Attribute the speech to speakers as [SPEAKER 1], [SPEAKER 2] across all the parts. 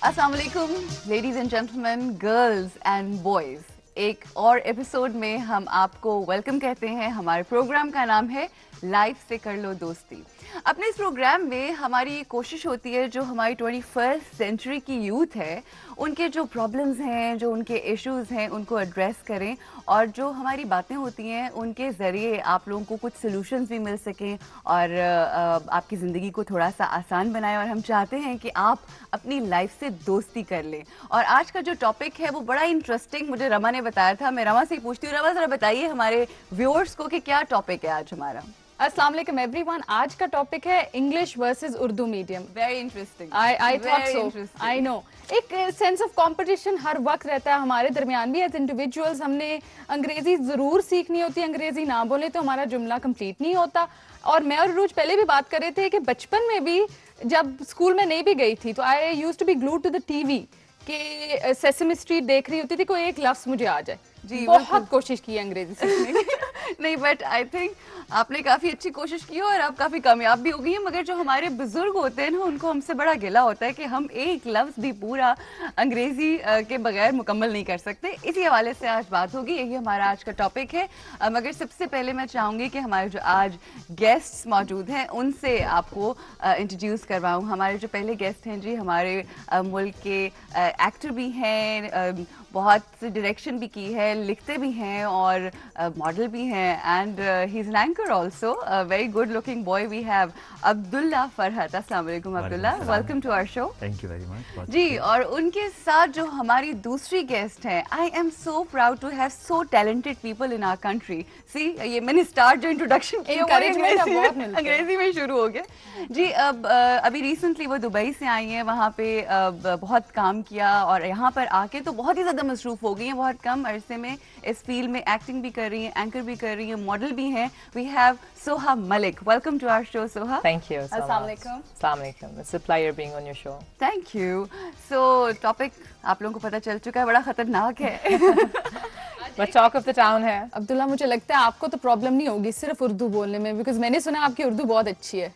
[SPEAKER 1] अस्सलाम वालेकुम ladies and gentleman, girls and boys. एक और एपिसोड में हम आपको वेलकम कहते हैं। हमारे प्रोग्राम का नाम है लाइफ से कर लो दोस्ती। अपने इस प्रोग्राम में हमारी कोशिश होती है जो हमारी 21st सेंचुरी की यूथ है उनके जो प्रॉब्लम्स हैं, जो उनके इश्यूज हैं, उनको एड्रेस करें और जो हमारी बातें होती हैं उनके ज़रिए आप लोगों को कुछ सॉल्यूशंस भी मिल सकें और आपकी ज़िंदगी को थोड़ा सा आसान बनाएं। और हम चाहते हैं कि आप अपनी लाइफ से दोस्ती कर लें। और आज का जो टॉपिक है वो बड़ा इंटरेस्टिंग मुझे रमा ने बताया था। मैं रमा से ही पूछती हूँ, रमा ज़रा बताइए हमारे व्यूअर्स को कि क्या टॉपिक है आज हमारा।
[SPEAKER 2] अस्सलाम वालेकुम एवरीवन। आज का टॉपिक है English versus Urdu medium.
[SPEAKER 1] Very interesting.
[SPEAKER 2] I thought so. I know एक सेंस ऑफ कंपटीशन हर वक्त रहता है हमारे दरमियान भी। एज इंडिविजुअल्स हमने अंग्रेजी ज़रूर सीखनी होती है, अंग्रेजी ना बोले तो हमारा जुमला कंप्लीट नहीं होता। और मैं और रूज पहले भी बात कर रहे थे कि बचपन में भी जब स्कूल में नहीं भी गई थी तो I used to be glued to the TV कि सेसमी स्ट्रीट देख रही होती थी, कोई एक लफ्ज़ मुझे आ जाए। जी, बहुत कोशिश की अंग्रेजी सीखने की।
[SPEAKER 1] नहीं, बट आई थिंक आपने काफ़ी अच्छी कोशिश की और आप काफ़ी कामयाब भी हो गई हैं। मगर जो हमारे बुजुर्ग होते हैं ना उनको हमसे बड़ा गिला होता है कि हम एक लफ्ज़ भी पूरा अंग्रेज़ी के बगैर मुकम्मल नहीं कर सकते। इसी हवाले से आज बात होगी, यही हमारा आज का टॉपिक है। मगर सबसे पहले मैं चाहूँगी कि हमारे जो आज गेस्ट्स मौजूद हैं उनसे आपको इंट्रोड्यूस करवाऊँ। हमारे जो पहले गेस्ट हैं जी, हमारे मुल्क के एक्टर भी हैं, बहुत सी डायरेक्शन भी की है, लिखते भी हैं और मॉडल भी हैं and he is an anchor also, very good looking boy. We have Abdullah Farhat. अस्सलाम वालेकुम Abdullah, welcome to our show.
[SPEAKER 3] Thank you very much
[SPEAKER 1] ji. और उनके साथ जो हमारी दूसरी गेस्ट हैं, I am so proud to have so talented people in our country. See, ये मैंने स्टार्ट जो इंट्रोडक्शन किया अंग्रेजी में शुरू हो गया जी। अब अभी रिसेंटली वो दुबई से आई हैं, वहाँ पे बहुत काम किया और यहाँ पर आके तो बहुत ही ज़्यादा मसरूफ हो गई हैं। बहुत कम अरसे में इस फील्ड में एक्टिंग भी कर रही हैं, एंकर भी कर रही हैं, मॉडल भी हैं। We have Soha Malik. Welcome to our show Soha.
[SPEAKER 4] Thank you.
[SPEAKER 2] अस्सलाम वालेकुम।
[SPEAKER 4] Assalamu alaikum. It's a pleasure being on your show.
[SPEAKER 1] Thank you. So topic आप लोगों को पता चल चुका है, बड़ा खतरनाक है।
[SPEAKER 4] But talk of the town है।
[SPEAKER 2] अब्दुल्ला, मुझे लगता है आपको तो प्रॉब्लम नहीं होगी सिर्फ उर्दू बोलने में, बिकॉज मैंने सुना आपकी उर्दू बहुत अच्छी है।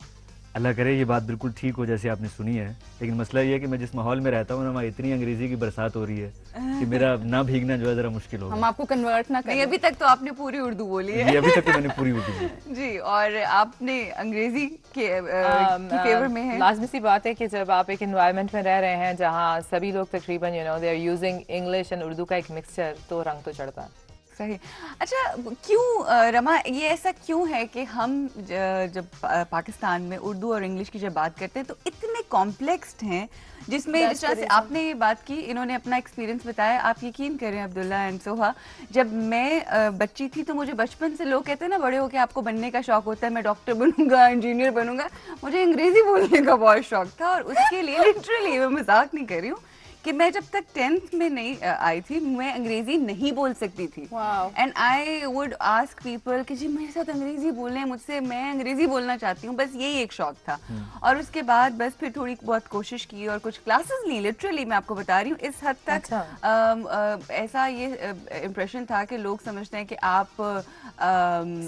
[SPEAKER 3] अल्लाह करे ये बात बिल्कुल ठीक हो जैसे आपने सुनी है, लेकिन मसला ये है कि मैं जिस माहौल में रहता हूँ ना, वहाँ इतनी अंग्रेजी की बरसात हो रही है कि मेरा ना भीगना जो है जरा मुश्किल होगा।
[SPEAKER 2] हम आपको कन्वर्ट ना करें।
[SPEAKER 1] अभी तक तो आपने पूरी उर्दू बोली है।
[SPEAKER 3] जी, अभी तक तो मैंने पूरी उर्दू बोली
[SPEAKER 1] जी। और आपने अंग्रेजी के की फेवर में है।
[SPEAKER 4] लाजमी सी बात है कि जब आप एक एनवायरनमेंट में रह रहे हैं जहाँ सभी लोग तकरीबन they are using English and Urdu का एक मिक्सचर, तो रंग तो चढ़ता है।
[SPEAKER 1] सही। अच्छा, क्यों रमा, ये ऐसा क्यों है कि हम जब पाकिस्तान में उर्दू और इंग्लिश की जब बात करते हैं तो इतने कॉम्प्लेक्स्ड हैं, जिसमें जिस तरह से आपने ये बात की, इन्होंने अपना एक्सपीरियंस बताया। आप यकीन करें अब्दुल्ला एंड सोहा, जब मैं बच्ची थी तो मुझे बचपन से लोग कहते हैं ना, बड़े होकर आपको बनने का शौक होता है, मैं डॉक्टर बनूंगा, इंजीनियर बनूंगा। मुझे अंग्रेजी बोलने का बहुत शौक था और उसके लिए लिटरली, मैं मजाक नहीं कर रही हूँ, कि मैं जब तक 10th में नहीं आई थी मैं अंग्रेजी नहीं बोल सकती थी। And I would ask people कि जी मेरे साथ अंग्रेजी बोलें, मुझसे, मैं अंग्रेजी बोलना चाहती हूँ। बस यही एक शौक था। और उसके बाद बस फिर थोड़ी बहुत कोशिश की और कुछ क्लासेस ली। लिटरली मैं आपको बता रही हूँ, इस हद तक ऐसा ये इम्प्रेशन था कि लोग समझते हैं कि आप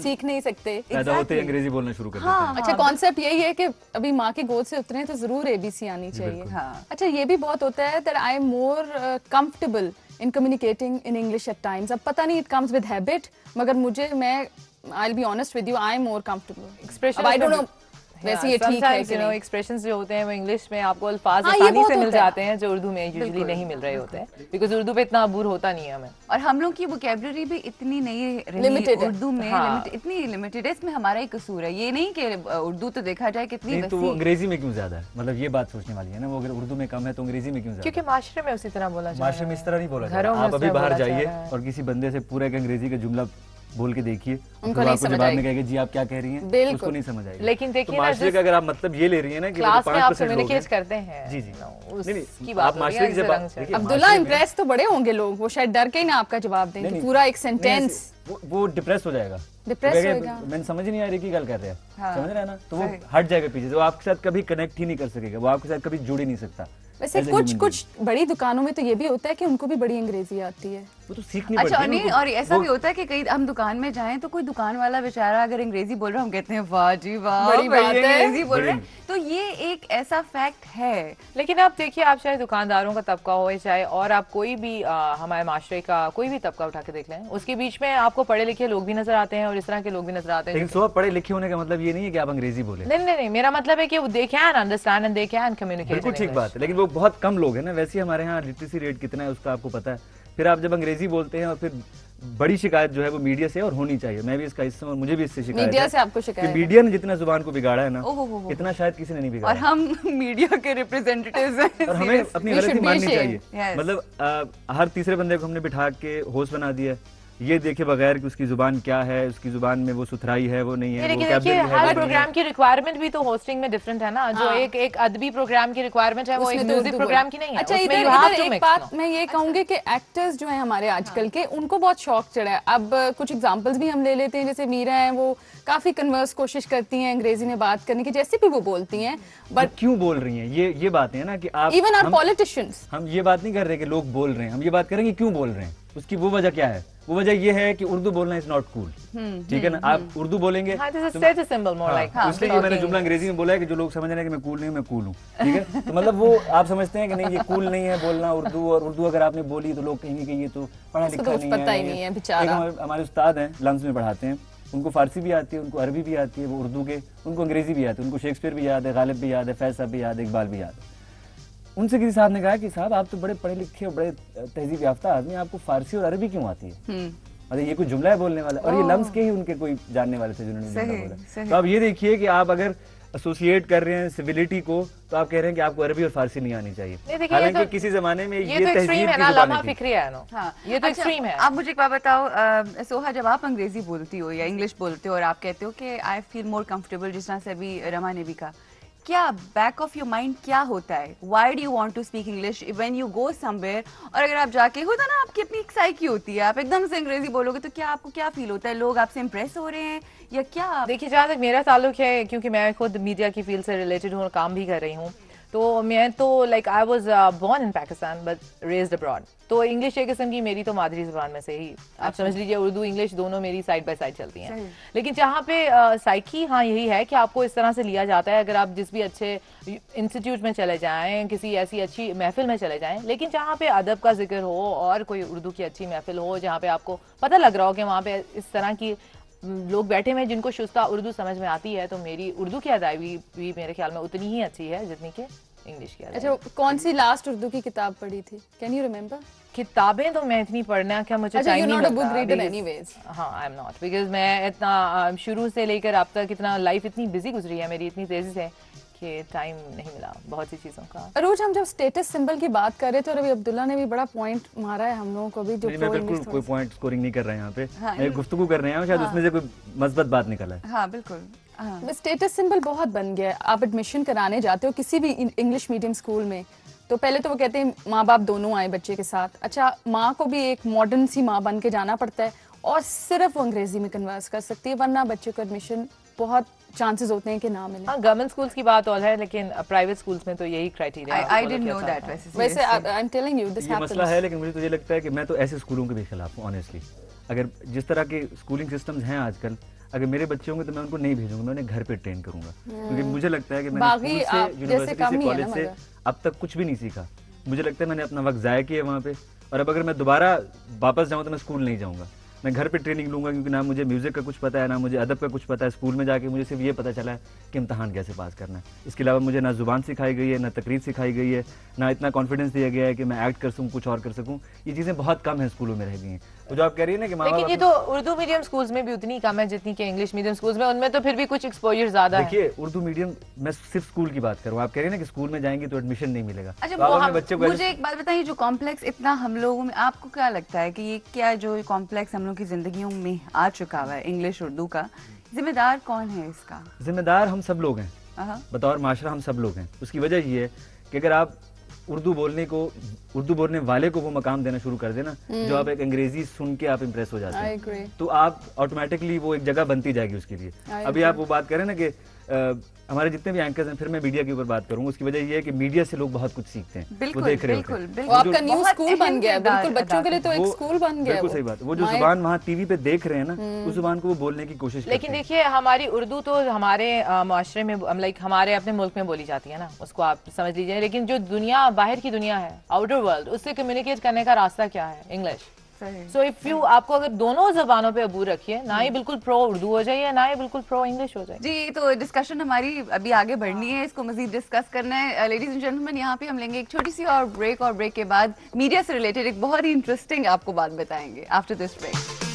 [SPEAKER 2] सीख नहीं सकते,
[SPEAKER 3] पैदा होते अंग्रेजी बोलना शुरू कर देते हैं।
[SPEAKER 2] अच्छा, कॉन्सेप्ट यही है कि अभी माँ की गोद से उतरे तो जरूर ABC आनी चाहिए। अच्छा, ये भी बहुत होता है that I am more comfortable in communicating in English at times. अब पता नहीं, it comes with habit, मगर I'll be honest with you, I am more comfortable.
[SPEAKER 4] Expression
[SPEAKER 2] I don't know, वैसे ये ठीक है कि नहीं।
[SPEAKER 4] एक्सप्रेशंस जो होते हैं वो इंग्लिश में आपको अल्फाज आसानी से मिल जाते हैं जो उर्दू में यूजुअली नहीं मिल रहे होते हैं, बिकॉज उर्दू पे इतना अबूर होता नहीं है हमें।
[SPEAKER 1] और हम लोग की वोकैबुलरी भी इतनी नहीं रही
[SPEAKER 2] लिमिटेड
[SPEAKER 1] उर्दू में। इतनी लिमिटेड है, इसमें हमारा ही कसूर है। ये नहीं कि उर्दू तो देखा जाए कितनी
[SPEAKER 3] तो वो अंग्रेजी में क्यों ज्यादा है, मतलब ये बात सोचने वाली है ना। वो अगर उर्दू में कम है तो अंग्रेजी में क्यों ज्यादा?
[SPEAKER 4] क्योंकि माशरे में उसी तरह बोला जाता है।
[SPEAKER 3] माशरे में इस तरह नहीं बोला जाता। आप अभी बाहर जाइए और किसी बंदे से पूरा एक अंग्रेजी का जुमला बोल के देखिए,
[SPEAKER 2] उनको
[SPEAKER 3] तो
[SPEAKER 2] नहीं
[SPEAKER 3] आपको जवाब में कहेंगे जी आप क्या कह रही हैं, उसको नहीं समझ आएगा।
[SPEAKER 4] लेकिन देखिए
[SPEAKER 3] ना, माशरे का अगर आप मतलब ये ले रही है ना कि
[SPEAKER 4] क्लास में आप कम्युनिकेट करते हैं।
[SPEAKER 3] जी जी,
[SPEAKER 4] नहीं, आप माशरे की जब
[SPEAKER 2] अब्दुल्ला इम्प्रेस तो बड़े होंगे लोग, वो शायद डर के ही ना आपका जवाब दें, पूरा एक सेंटेंस
[SPEAKER 3] वो डिप्रेस हो जाएगा।
[SPEAKER 2] डिप्रेस होएगा।
[SPEAKER 3] मैंने समझ नहीं आ रही की गल कर रहे हैं, समझ रहे हैं ना, तो वो हट जाएगा पीछे, तो आपके साथ कभी कनेक्ट ही नहीं कर सकेगा, वो आपके साथ कभी जुड़ ही नहीं सकता।
[SPEAKER 2] वैसे कुछ बड़ी दुकानों में तो ये भी होता है कि उनको भी बड़ी अंग्रेजी आती है,
[SPEAKER 3] वो तो सीखनी पड़ती है।
[SPEAKER 1] अच्छा नहीं, और ऐसा भी होता है कि कहीं हम दुकान में जाएं तो कोई दुकान वाला बेचारा अगर अंग्रेजी बोल रहा है, हम कहते हैं वाह जी वाह,
[SPEAKER 2] बड़ी बात है,
[SPEAKER 1] अंग्रेजी बोल रहे हैं। तो ये एक ऐसा फैक्ट है।
[SPEAKER 4] लेकिन आप देखिए, आप चाहे दुकानदारों का तबका हो, चाहे और आप कोई भी हमारे माशरे का कोई भी तबका उठा के देख लें, उसके बीच में आपको पढ़े लिखे लोग भी नजर आते हैं और इस तरह के लोग भी नजर आते हैं।
[SPEAKER 3] लेकिन पढ़े लिखे होने का मतलब ये नहीं है कि आप अंग्रेजी बोले।
[SPEAKER 4] नहीं, मेरा मतलब है कि they can understand and they can communicate.
[SPEAKER 3] बिल्कुल ठीक बात है, लेकिन वो बहुत कम लोग हैं ना। वैसे हमारे यहाँ लिटरेसी रेट कितना है उसका आपको पता है। फिर आप जब अंग्रेजी बोलते हैं और फिर बड़ी शिकायत जो है वो मीडिया से और होनी चाहिए। मैं भी इसका हिस्सा हूं, मुझे भी इससे शिकायत
[SPEAKER 2] मीडिया
[SPEAKER 3] है
[SPEAKER 2] से आपको शिकायत
[SPEAKER 3] कि मीडिया ने जितना जुबान को बिगाड़ा है ना, इतना शायद किसी ने नहीं बिगाड़ा।
[SPEAKER 1] और हम मीडिया के रिप्रेजेंटेटिव्स हैं
[SPEAKER 3] और हमें अपनी गलती माननी चाहिए।
[SPEAKER 1] Yes.
[SPEAKER 3] मतलब हर तीसरे बंदे को हमने बिठा के होस्ट बना दिया, ये देखे बगैर कि उसकी जुबान क्या है, उसकी जुबान में वो सुथराई है वो नहीं है।
[SPEAKER 4] लेकिन देखिए, हर प्रोग्राम की रिक्वायरमेंट भी तो होस्टिंग में डिफरेंट है ना। जो एक अदबी प्रोग्राम की रिक्वायरमेंट है वो एक म्यूजिक प्रोग्राम की नहीं है।
[SPEAKER 2] अच्छा, इधर एक बात मैं ये कहूंगी कि एक्टर्स जो हैं हमारे आजकल के, उनको बहुत शौक चढ़ा है। अब कुछ एग्जांपल्स भी हम ले लेते हैं, जैसे मीरा हैं, वो काफी कन्वर्स कोशिश करती हैं अंग्रेजी में बात करने की, जैसे भी वो बोलती हैं, बट
[SPEAKER 3] क्यों बोल रही हैं ये बातें है ना कि आप
[SPEAKER 2] इवन आवर पॉलिटिशियंस,
[SPEAKER 3] हम ये बात नहीं कर रहे कि लोग बोल रहे हैं, हम ये बात करेंगे क्यों बोल रहे हैं, उसकी वो वजह क्या है। वो वजह ये है कि उर्दू बोलना इज नॉट कूल, ठीक है ना। आप उर्दू बोलेंगे इसलिए मैंने जुमला अंग्रेजी में बोला है कि जो लोग समझ रहे हैं कि मैं कूल नहीं हूँ, मैं कूल हूँ, ठीक है। तो मतलब वो आप समझते हैं कि नहीं ये कूल नहीं है बोलना उर्दू, और उर्दू अगर आपने बोली तो लोग कहेंगे कि ये तो पढ़ा लिखा नहीं है। हमारे उस्ताद हैं लम्स में पढ़ाते हैं, उनको फारसी भी आती है, उनको अरबी भी आती है, वो उर्दू के, उनको अंग्रेजी भी आती है, उनको शेक्सपियर भी याद है, गालिब भी याद है, फैज साहब भी याद है, इकबाल भी याद है। उनसे किसी साहब ने कहा कि साहब आप तो बड़े पढ़े लिखे और बड़े तहजीब याफ्ता आदमी, आपको फारसी और अरबी क्यों आती है? अरे ये कोई जुमला है बोलने वाला, और ये लम्स के ही उनके कोई जानने वाले थे जिन्होंने जुमला बोला। तो आप ये देखिए कि आप अगर एसोसिएट कर रहे हैं सिविलिटी को, तो आप कह रहे हैं कि आपको अरबी और फारसी नहीं आनी चाहिए। हालांकि किसी जमाने में ये तहजीब की जुबान थी।
[SPEAKER 4] ये तो एक्सट्रीम है।
[SPEAKER 1] आप मुझे एक बात बताओ सोहा, जब आप अंग्रेजी बोलती हो या इंग्लिश बोलते हो और आप कहते हो कि आई फील मोर कंफर्टेबल, जिस तरह से अभी रमा ने भी कहा, क्या बैक ऑफ योर माइंड क्या होता है? Why do you want to speak English when you go somewhere? और अगर आप जाके, होता ना आपकी अपनी एक साइकी होती है, आप एकदम से अंग्रेजी बोलोगे तो क्या आपको क्या फील होता है? लोग आपसे इंप्रेस हो रहे हैं या क्या?
[SPEAKER 4] देखिए, जहाँ तक मेरा ताल्लुक है, क्योंकि मैं खुद मीडिया की फील्ड से रिलेटेड हूँ और काम भी कर रही हूँ, तो मैं तो like I was born in Pakistan but raised abroad. तो इंग्लिश एक किस्म की मेरी तो मादरी ज़बान में से ही आप समझ लीजिए, उर्दू इंग्लिश दोनों मेरी साइड बाय साइड चलती हैं। लेकिन जहाँ पे साइकी हाँ यही है कि आपको इस तरह से लिया जाता है, अगर आप जिस भी अच्छे इंस्टीट्यूट में चले जाएं, किसी ऐसी अच्छी महफिल में चले जाएं, लेकिन जहाँ पे अदब का जिक्र हो और कोई उर्दू की अच्छी महफिल हो, जहाँ पे आपको पता लग रहा हो कि वहाँ पे इस तरह की लोग बैठे हुए जिनको शुस्ता उर्दू समझ में आती है, तो मेरी उर्दू की अदायगी भी मेरे ख्याल में उतनी ही अच्छी है जितनी कि इंग्लिश की।
[SPEAKER 2] अच्छा, कौन सी लास्ट उर्दू की किताब पढ़ी थी? Can you remember?
[SPEAKER 4] किताबें तो मैं इतनी पढ़ना क्या मुझे टाइम नहीं लगता। हाँ, आई एम नॉट, बिकॉज मैं इतना शुरू से लेकर अब तक इतना लाइफ इतनी बिजी गुजरी है मेरी, इतनी तेजी से कि टाइम नहीं मिला बहुत सी चीजों का।
[SPEAKER 2] अरोज, हम जब स्टेटस सिंबल की बात कर रहे थे और अभी अब्दुल्ला ने भी बड़ा पॉइंट मारा है हम लोगों को भी, जो
[SPEAKER 3] मैं बिल्कुल कोई पॉइंट स्कोरिंग नहीं कर रहे हैं यहाँ पे, एक गुफ्तगू कर रहे हैं, शायद उसमें से कोई मस्बत बात निकला है।
[SPEAKER 1] हाँ बिल्कुल।
[SPEAKER 2] स्टेटस सिंबल बहुत बन गया है। आप एडमिशन कराने जाते हो किसी भी इंग्लिश मीडियम स्कूल में, तो पहले तो वो कहते हैं माँ बाप दोनों आए बच्चे के साथ। अच्छा, माँ को भी एक मॉडर्न सी माँ बन के जाना पड़ता है और सिर्फ वो अंग्रेजी में कन्वर्स कर सकती है, वरना बच्चे को एडमिशन बहुत चांसेस होते हैं कि ना मिले।
[SPEAKER 4] हाँ, गवर्नमेंट स्कूल्स की बात और है, लेकिन प्राइवेट स्कूल्स में तो यही क्राइटेरिया है।
[SPEAKER 1] I didn't know that.
[SPEAKER 2] वैसे I am telling you this happens.
[SPEAKER 3] मसला है, लेकिन मुझे तो ये लगता है कि मैं तो ऐसे स्कूलों के भी खिलाफ हूँ ऑनेस्टली। अगर जिस तरह के स्कूलिंग सिस्टम्स हैं आजकल, अगर मेरे बच्चे होंगे तो मैं उनको नहीं भेजूंगा, मैं उन्हें घर पे ट्रेन करूंगा, क्योंकि मुझे लगता है कि मैंने स्कूल से, यूनिवर्सिटी से, कॉलेज से अब तक कुछ भी नहीं सीखा। मुझे लगता है मैंने अपना वक्त ज़ाया किया वहाँ पे, और अब अगर मैं दोबारा वापस जाऊँ तो मैं स्कूल नहीं जाऊँगा, मैं घर पे ट्रेनिंग लूँगा, क्योंकि ना मुझे म्यूज़िक का कुछ पता है, ना मुझे अदब का कुछ पता है। स्कूल में जाके मुझे सिर्फ ये पता चला है कि इम्तहान कैसे पास करना है। इसके अलावा मुझे ना ज़ुबान सिखाई गई है, ना तकरीर सिखाई गई है, ना इतना कॉन्फिडेंस दिया गया है कि मैं एक्ट कर सकूँ, कुछ और कर सकूँ। ये चीज़ें बहुत कम हैं स्कूलों में रह गई हैं। तो जो आप कह रही है ना कि
[SPEAKER 4] लेकिन ये तो उर्दू मीडियम स्कूल्स में भी उतनी कम है जितनी कि इंग्लिश मीडियम स्कूल्स में, उनमें तो फिर भी कुछ एक्सपोजर ज्यादा है।
[SPEAKER 3] देखिए, उर्दू मीडियम, मैं सिर्फ स्कूल की बात करूँ, आप कह रही है ना कि स्कूल में जाएंगी तो एडमिशन नहीं मिलेगा।
[SPEAKER 1] अच्छा, बच्चे को मुझे एक बात बताइए, जो कॉम्प्लेक्स इतना हम लोगों में, आपको क्या लगता है कि ये क्या जो कॉम्प्लेक्स हम लोग की जिंदगियों में आ चुका हुआ है इंग्लिश उर्दू का, जिम्मेदार कौन है इसका?
[SPEAKER 3] जिम्मेदार हम सब लोग हैं, बतौर माशरा हम सब लोग हैं। उसकी वजह ये है कि अगर आप उर्दू बोलने वाले को वो मकाम देना शुरू कर देना, जो आप एक अंग्रेजी सुन के आप इम्प्रेस हो जाते हैं, तो आप ऑटोमेटिकली वो एक जगह बनती जाएगी उसके लिए। अभी आप वो बात करें ना कि हमारे जितने भी एंकर्स हैं, फिर मैं मीडिया के ऊपर बात करूंगा, उसकी वजह ये है कि मीडिया से लोग बहुत कुछ सीखते हैं,
[SPEAKER 1] बिल्कुल,
[SPEAKER 3] वो देख रहे होते
[SPEAKER 1] हैं।
[SPEAKER 2] वो आपका न्यू स्कूल बन गया, बिल्कुल बच्चों के लिए तो एक स्कूल बन गया।
[SPEAKER 3] बिल्कुल सही बात, वो जो जुबान वहाँ टीवी पे देख रहे हैं ना, उस जुबान को वो बोलने की कोशिश करते हैं।
[SPEAKER 4] लेकिन देखिए हमारी उर्दू तो हमारे माशरे में लाइक हमारे अपने मुल्क में बोली जाती है ना, उसको आप समझ लीजिए, लेकिन जो दुनिया बाहर की दुनिया है, आउटर वर्ल्ड, उससे कम्युनिकेट करने का रास्ता क्या है? इंग्लिश। सो इफ यू आपको अगर दोनों जबानों पे अबू रखिए, ना ही बिल्कुल प्रो उर्दू हो जाइए, ना ही बिल्कुल प्रो इंग्लिश हो जाए।
[SPEAKER 1] जी, तो डिस्कशन हमारी अभी आगे बढ़नी है, इसको मजीद डिस्कस करना है। लेडीज एंड जेंटलमैन, यहाँ पे हम लेंगे एक छोटी सी और ब्रेक के बाद मीडिया से रिलेटेड एक बहुत ही इंटरेस्टिंग आपको बात बताएंगे आफ्टर दिस ब्रेक।